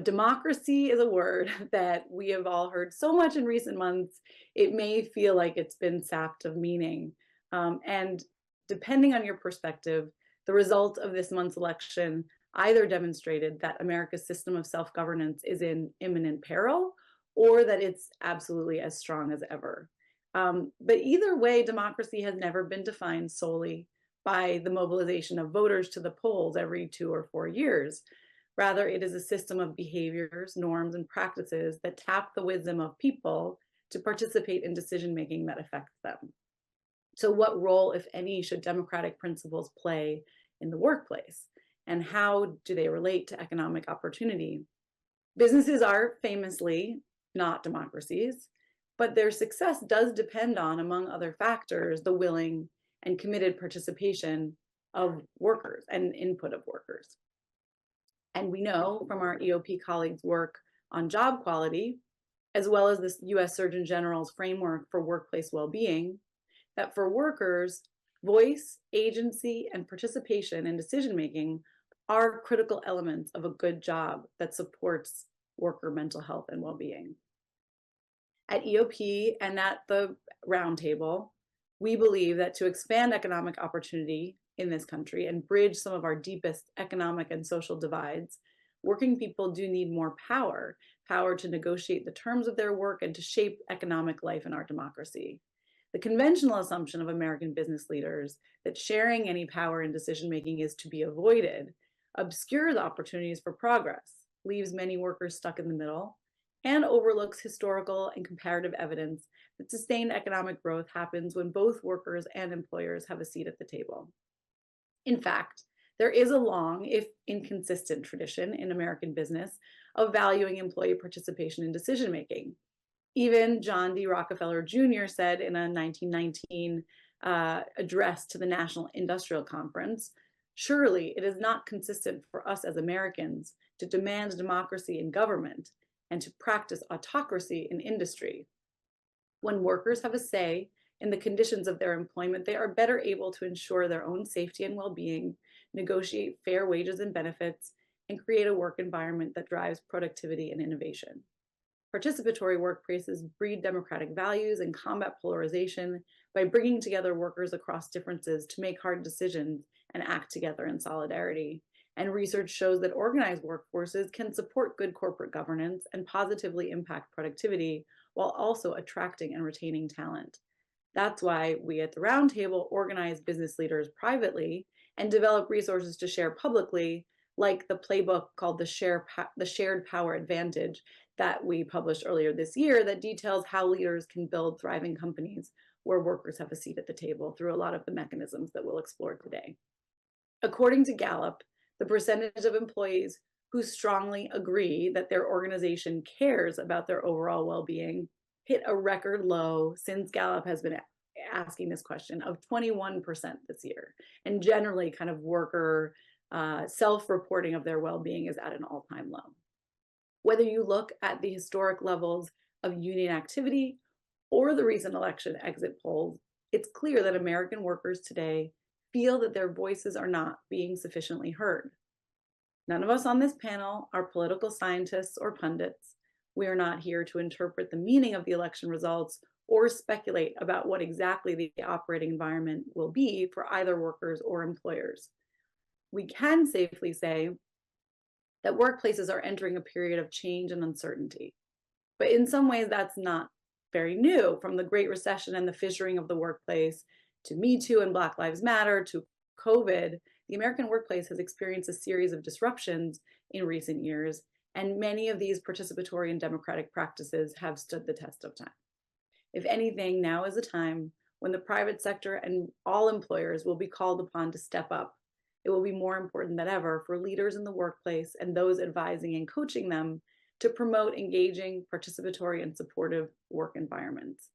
Democracy is a word that we have all heard so much in recent months, it may feel like it's been sapped of meaning. And depending on your perspective, the result of this month's election either demonstrated that America's system of self governance is in imminent peril or that it's absolutely as strong as ever. But either way, democracy has never been defined solely by the mobilization of voters to the polls every 2 or 4 years. Rather, it is a system of behaviors, norms, and practices that tap the wisdom of people to participate in decision making that affects them. So, what role, if any, should democratic principles play in the workplace? And how do they relate to economic opportunity? Businesses are famously not democracies, but their success does depend on, among other factors, the willing and committed participation of workers and input of workers. And we know from our EOP colleagues' work on job quality, as well as the US Surgeon General's framework for workplace well-being, that for workers, voice, agency, and participation in decision-making are critical elements of a good job that supports worker mental health and well-being. At EOP and at the roundtable, we believe that to expand economic opportunity in this country and bridge some of our deepest economic and social divides, working people do need more power, power to negotiate the terms of their work and to shape economic life in our democracy. The conventional assumption of American business leaders that sharing any power in decision-making is to be avoided obscures opportunities for progress, leaves many workers stuck in the middle, and overlooks historical and comparative evidence that sustained economic growth happens when both workers and employers have a seat at the table. In fact, there is a long, if inconsistent, tradition in American business of valuing employee participation in decision making. Even John D. Rockefeller Jr. said in a 1919 address to the National Industrial Conference, "Surely it is not consistent for us as Americans to demand democracy in government and to practice autocracy in industry. When workers have a say in the conditions of their employment, they are better able to ensure their own safety and well-being, negotiate fair wages and benefits, and create a work environment that drives productivity and innovation. Participatory workplaces breed democratic values and combat polarization by bringing together workers across differences to make hard decisions and act together in solidarity. And research shows that organized workforces can support good corporate governance and positively impact productivity while also attracting and retaining talent. That's why we at the Roundtable organize business leaders privately and develop resources to share publicly, like the playbook called the Shared Power Advantage that we published earlier this year that details how leaders can build thriving companies where workers have a seat at the table through a lot of the mechanisms that we'll explore today. According to Gallup, the percentage of employees who strongly agree that their organization cares about their overall well-being hit a record low since Gallup has been asking this question of 21% this year. And generally kind of worker self-reporting of their well-being is at an all-time low. Whether you look at the historic levels of union activity or the recent election exit polls, it's clear that American workers today feel that their voices are not being sufficiently heard. None of us on this panel are political scientists or pundits. We are not here to interpret the meaning of the election results or speculate about what exactly the operating environment will be for either workers or employers. We can safely say that workplaces are entering a period of change and uncertainty. But in some ways, that's not very new. From the Great Recession and the fissuring of the workplace to Me Too and Black Lives Matter to COVID, the American workplace has experienced a series of disruptions in recent years, and many of these participatory and democratic practices have stood the test of time. If anything, now is a time when the private sector and all employers will be called upon to step up. It will be more important than ever for leaders in the workplace and those advising and coaching them to promote engaging, participatory, and supportive work environments.